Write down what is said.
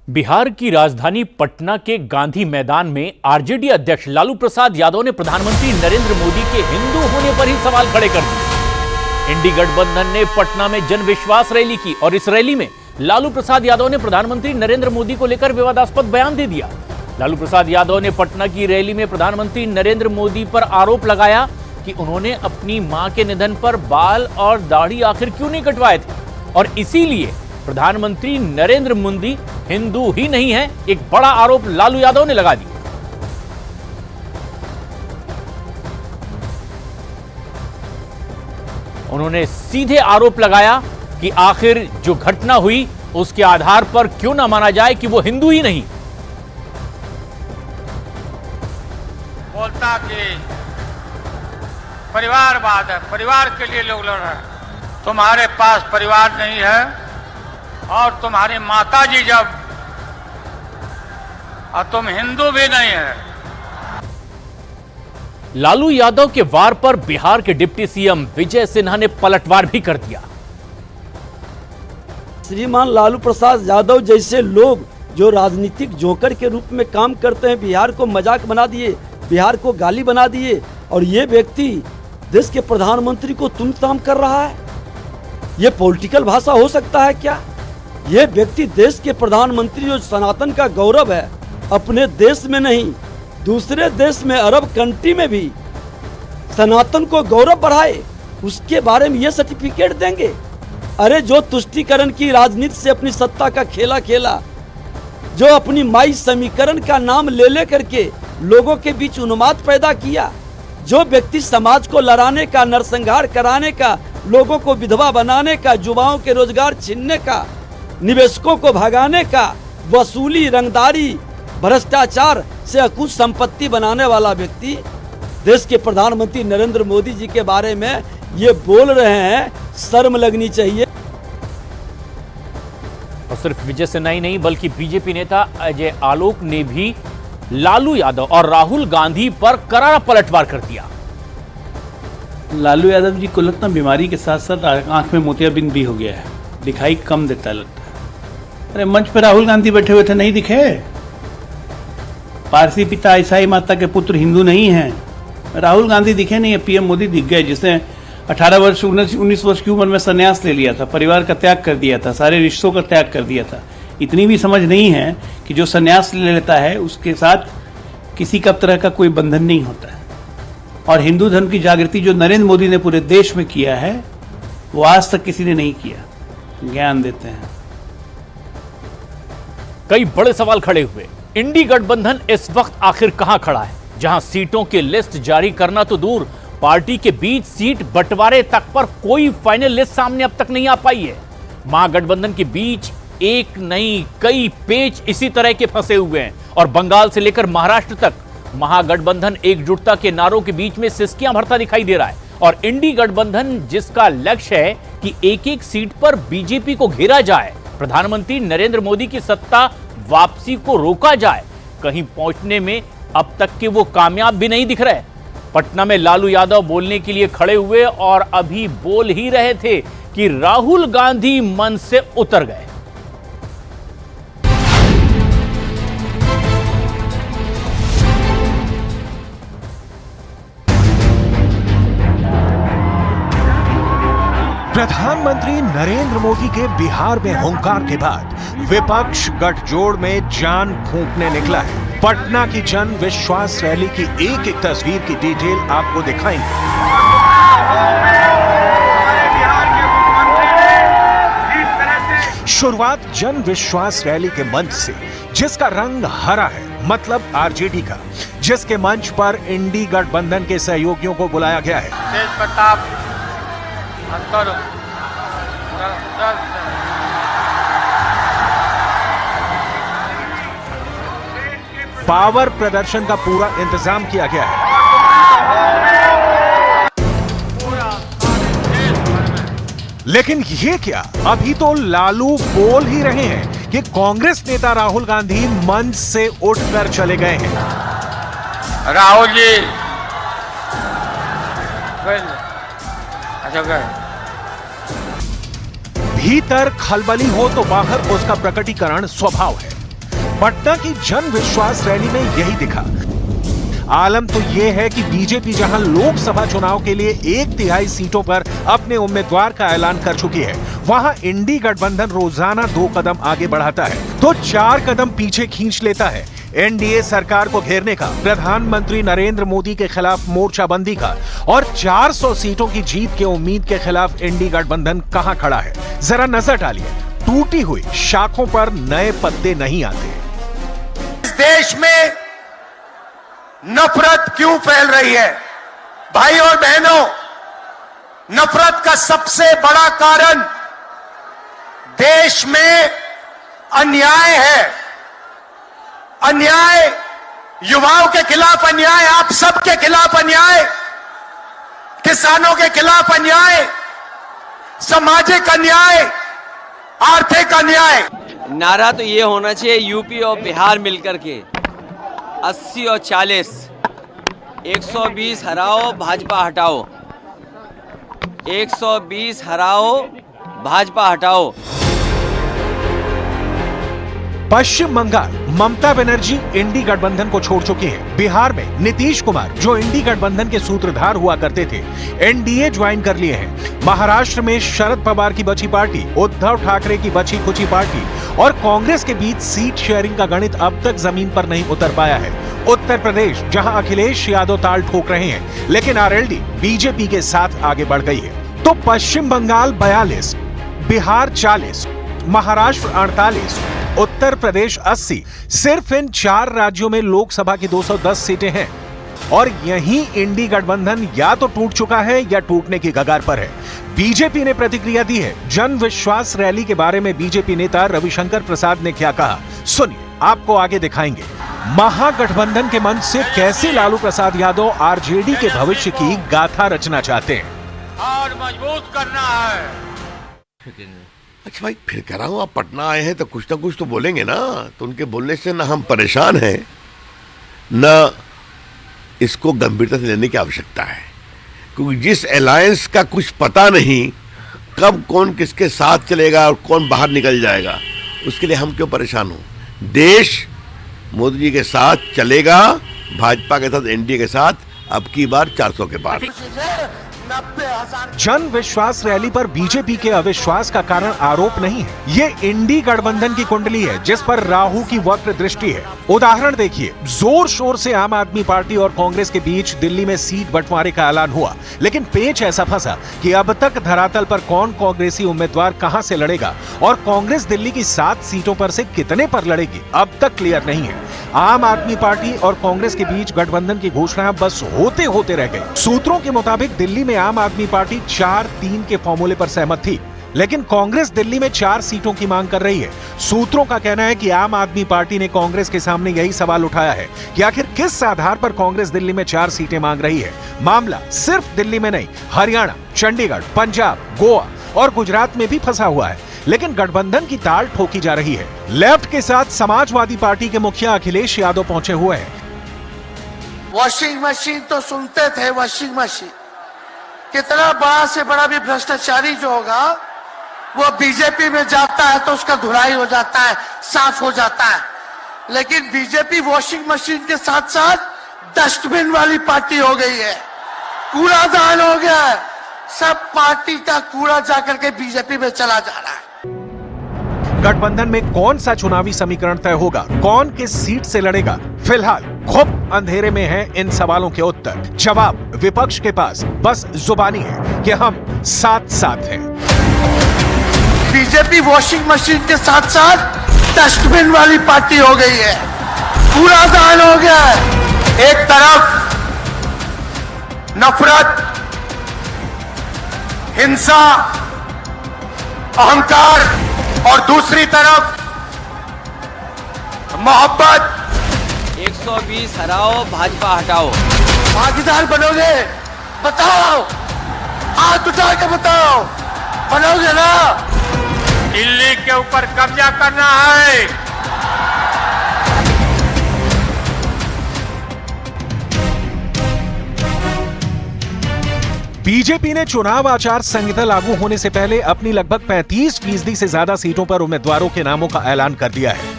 बिहार की राजधानी पटना के गांधी मैदान में आरजेडी अध्यक्ष लालू प्रसाद यादव ने प्रधानमंत्री नरेंद्र मोदी के हिंदू होने पर ही सवाल खड़े कर दिए। इंडी गठबंधन ने पटना में जन विश्वास रैली की और इस रैली में लालू प्रसाद यादव ने प्रधानमंत्री नरेंद्र मोदी को लेकर विवादास्पद बयान दे दिया। लालू प्रसाद यादव ने पटना की रैली में प्रधानमंत्री नरेंद्र मोदी पर आरोप लगाया कि उन्होंने अपनी मां के निधन पर बाल और दाढ़ी आखिर क्यों नहीं कटवाए थे और इसीलिए प्रधानमंत्री नरेंद्र मोदी हिंदू ही नहीं है। एक बड़ा आरोप लालू यादव ने लगा दिया। उन्होंने सीधे आरोप लगाया कि आखिर जो घटना हुई उसके आधार पर क्यों ना माना जाए कि वो हिंदू ही नहीं। बोलता कि परिवारवाद है, परिवार के लिए लोग लड़ रहे हैं। तुम्हारे पास परिवार नहीं है और तुम्हारी माताजी जब और तुम हिंदू भी नहीं है। लालू यादव के वार पर बिहार के डिप्टी सीएम विजय सिन्हा ने पलटवार भी कर दिया। श्रीमान लालू प्रसाद यादव जैसे लोग जो राजनीतिक जोकर के रूप में काम करते हैं, बिहार को मजाक बना दिए, बिहार को गाली बना दिए और ये व्यक्ति देश के प्रधानमंत्री को तुम ताम कर रहा है। ये पॉलिटिकल भाषा हो सकता है क्या? ये व्यक्ति देश के प्रधानमंत्री जो सनातन का गौरव है, अपने देश में नहीं दूसरे देश में अरब कंट्री में भी सनातन को गौरव बढ़ाए, उसके बारे में ये सर्टिफिकेट देंगे? अरे जो तुष्टीकरण की राजनीति से अपनी सत्ता का खेला खेला, जो अपनी माई समीकरण का नाम ले करके लोगों के बीच उन्माद पैदा किया, जो व्यक्ति समाज को लड़ाने का, नरसंहार कराने का, लोगों को विधवा बनाने का, युवाओं के रोजगार छीनने का, निवेशकों को भगाने का, वसूली, रंगदारी, भ्रष्टाचार से अकुत संपत्ति बनाने वाला व्यक्ति देश के प्रधानमंत्री नरेंद्र मोदी जी के बारे में ये बोल रहे हैं, शर्म लगनी चाहिए। और सिर्फ विजय सिन्हा ही नहीं बल्कि बीजेपी नेता अजय आलोक ने भी लालू यादव और राहुल गांधी पर करारा पलटवार कर दिया। लालू यादव जी को लगता बीमारी के साथ साथ आंख में मोतियाबिंद भी हो गया है, दिखाई कम देता लगता है। अरे मंच पे राहुल गांधी बैठे हुए थे, नहीं दिखे? पारसी पिता ईसाई माता के पुत्र हिंदू नहीं हैं। राहुल गांधी दिखे नहीं है, पीएम मोदी दिख गए, जिसने 18 वर्ष 19 वर्ष की उम्र में संन्यास ले लिया था, परिवार का त्याग कर दिया था, सारे रिश्तों का त्याग कर दिया था। इतनी भी समझ नहीं है कि जो संन्यास ले लेता है उसके साथ किसी का तरह का कोई बंधन नहीं होता है। और हिंदू धर्म की जागृति जो नरेंद्र मोदी ने पूरे देश में किया है, वो आज तक किसी ने नहीं किया। ज्ञान देते हैं। कई बड़े सवाल खड़े हुए। इंडी गठबंधन इस वक्त आखिर कहां खड़ा है, जहां सीटों की लिस्ट जारी करना तो दूर, पार्टी के बीच सीट बंटवारे तक पर कोई फाइनल लिस्ट सामने अब तक नहीं आ पाई है। महागठबंधन के बीच एक नहीं कई पेच इसी तरह के फंसे हुए हैं और बंगाल से लेकर महाराष्ट्र तक महागठबंधन एकजुटता के नारों के बीच में सिसकियां भरता दिखाई दे रहा है। और इंडी गठबंधन जिसका लक्ष्य है कि एक एक सीट पर बीजेपी को घेरा जाए, प्रधानमंत्री नरेंद्र मोदी की सत्ता वापसी को रोका जाए, कहीं पहुंचने में अब तक के वो कामयाब भी नहीं दिख रहे। पटना में लालू यादव बोलने के लिए खड़े हुए और अभी बोल ही रहे थे कि राहुल गांधी मन से उतर गए। प्रधानमंत्री नरेंद्र मोदी के बिहार में हुंकार के बाद विपक्ष गठजोड़ में जान फूंकने निकला है। पटना की जन विश्वास रैली की एक एक तस्वीर की डिटेल आपको दिखाएंगे। शुरुआत जन विश्वास रैली के मंच से, जिसका रंग हरा है, मतलब आरजेडी का, जिसके मंच पर इंडी गठबंधन के सहयोगियों को बुलाया गया है। तेज प्रताप पावर प्रदर्शन का पूरा इंतजाम किया गया है। लेकिन ये क्या, अभी तो लालू बोल ही रहे हैं कि कांग्रेस नेता राहुल गांधी मंच से उठकर चले गए हैं। राहुल जी अच्छा गए। भीतर खलबली हो तो बाहर उसका प्रकटीकरण स्वभाव है। पटना की जन विश्वास रैली में यही दिखा। आलम तो ये है कि बीजेपी जहां लोकसभा चुनाव के लिए 1/3 सीटों पर अपने उम्मीदवार का ऐलान कर चुकी है, वहां इंडी गठबंधन रोजाना 2 कदम आगे बढ़ाता है तो 4 कदम पीछे खींच लेता है। एनडीए सरकार को घेरने का, प्रधानमंत्री नरेंद्र मोदी के खिलाफ मोर्चाबंदी का और 400 सीटों की जीत के उम्मीद के खिलाफ इंडी गठबंधन कहां खड़ा है, जरा नजर डालिए। टूटी हुई शाखों पर नए पत्ते नहीं आते। इस देश में नफरत क्यों फैल रही है? भाई और बहनों, नफरत का सबसे बड़ा कारण देश में अन्याय है। अन्याय, युवाओं के खिलाफ अन्याय, आप सबके खिलाफ अन्याय, किसानों के खिलाफ अन्याय, सामाजिक अन्याय, आर्थिक अन्याय। नारा तो ये होना चाहिए यूपी और बिहार मिलकर के 80 और 40, 120 हराओ भाजपा हटाओ, 120 हराओ भाजपा हटाओ। पश्चिम बंगाल ममता बनर्जी इंडी गठबंधन को छोड़ चुकी हैं। बिहार में नीतीश कुमार, जो इंडी गठबंधन के सूत्रधार हुआ करते थे, एनडीए ज्वाइन कर लिए हैं। महाराष्ट्र में शरद पवार की बची पार्टी, उद्धव ठाकरे की बची खुची पार्टी और कांग्रेस के बीच सीट शेयरिंग का गणित अब तक जमीन पर नहीं उतर पाया है। उत्तर प्रदेश, जहां अखिलेश यादव ताल ठोक रहे हैं, लेकिन आरएलडी बीजेपी के साथ आगे बढ़ गई है। तो पश्चिम बंगाल 42, बिहार 40, महाराष्ट्र 48, उत्तर प्रदेश 80, सिर्फ इन 4 राज्यों में लोकसभा की 210 सीटें हैं और यहीं इंडी गठबंधन या तो टूट चुका है या टूटने की कगार पर है। बीजेपी ने प्रतिक्रिया दी है। जन विश्वास रैली के बारे में बीजेपी नेता रविशंकर प्रसाद ने क्या कहा, सुनिए, आपको आगे दिखाएंगे। महागठबंधन के मंच से कैसे लालू प्रसाद यादव आरजेडी के भविष्य की गाथा रचना चाहते हैं और मजबूत करना है। अच्छा भाई, फिर कह रहा हूँ, आप पटना आए हैं तो कुछ ना कुछ तो बोलेंगे ना। तो उनके बोलने से ना हम परेशान हैं, ना इसको गंभीरता से लेने की आवश्यकता है, क्योंकि जिस अलायंस का कुछ पता नहीं कब कौन किसके साथ चलेगा और कौन बाहर निकल जाएगा, उसके लिए हम क्यों परेशान हो। देश मोदी जी के साथ चलेगा, भाजपा के साथ, एनडीए के साथ, अब की बार 400 के पार। जन विश्वास रैली पर बीजेपी के अविश्वास का कारण आरोप नहीं है, ये इंडी गठबंधन की कुंडली है जिस पर राहु की वक्र दृष्टि है। उदाहरण देखिए, जोर शोर से आम आदमी पार्टी और कांग्रेस के बीच दिल्ली में सीट बंटवारे का ऐलान हुआ, लेकिन पेच ऐसा फंसा कि अब तक धरातल पर कौन कांग्रेसी उम्मीदवार कहां से लड़ेगा और कांग्रेस दिल्ली की 7 सीटों पर से कितने पर लड़ेगी, अब तक क्लियर नहीं है। आम आदमी पार्टी और कांग्रेस के बीच गठबंधन की घोषणा बस होते होते रह गई। सूत्रों के मुताबिक दिल्ली में आम आदमी पार्टी 4-3 के फॉर्मूले पर सहमत थी, लेकिन कांग्रेस दिल्ली में 4 सीटों की मांग कर रही है। सूत्रों का कहना है कि आम आदमी पार्टी ने कांग्रेस के सामने यही सवाल उठाया है कि आखिर किस आधार पर कांग्रेस दिल्ली में 4 सीटें मांग रही है। मामला सिर्फ दिल्ली में नहीं, हरियाणा, चंडीगढ़, पंजाब, गोवा और गुजरात में भी फंसा हुआ है, लेकिन गठबंधन की ताल ठोकी जा रही है। लेफ्ट के साथ समाजवादी पार्टी के मुखिया अखिलेश यादव पहुंचे हुए हैं। वॉशिंग मशीन तो सुनते थे, वॉशिंग मशीन, कितना बड़ा से बड़ा भी भ्रष्टाचारी जो होगा वो बीजेपी में जाता है तो उसका धुलाई हो जाता है, साफ हो जाता है। लेकिन बीजेपी वॉशिंग मशीन के साथ साथ डस्टबिन वाली पार्टी हो गई है, कूड़ादान हो गया है। सब पार्टी का कूड़ा जाकर के बीजेपी में चला जा रहा है। गठबंधन में कौन सा चुनावी समीकरण तय होगा, कौन किस सीट से लड़ेगा, फिलहाल खूब अंधेरे में हैं इन सवालों के उत्तर। जवाब विपक्ष के पास बस जुबानी है कि हम साथ साथ हैं। बीजेपी वॉशिंग मशीन के साथ साथ डस्टबिन वाली पार्टी हो गई है, कूड़ादान हो गया है। एक तरफ नफरत, हिंसा, अहंकार और दूसरी तरफ मोहब्बत। 120 हराओ भाजपा हटाओ। भागीदार बनोगे? बताओ, हाथ उठा के बताओ, बनोगे ना? दिल्ली के ऊपर कब्जा करना है। बीजेपी ने चुनाव आचार संहिता लागू होने से पहले अपनी लगभग 35% से ज्यादा सीटों पर उम्मीदवारों के नामों का ऐलान कर दिया है।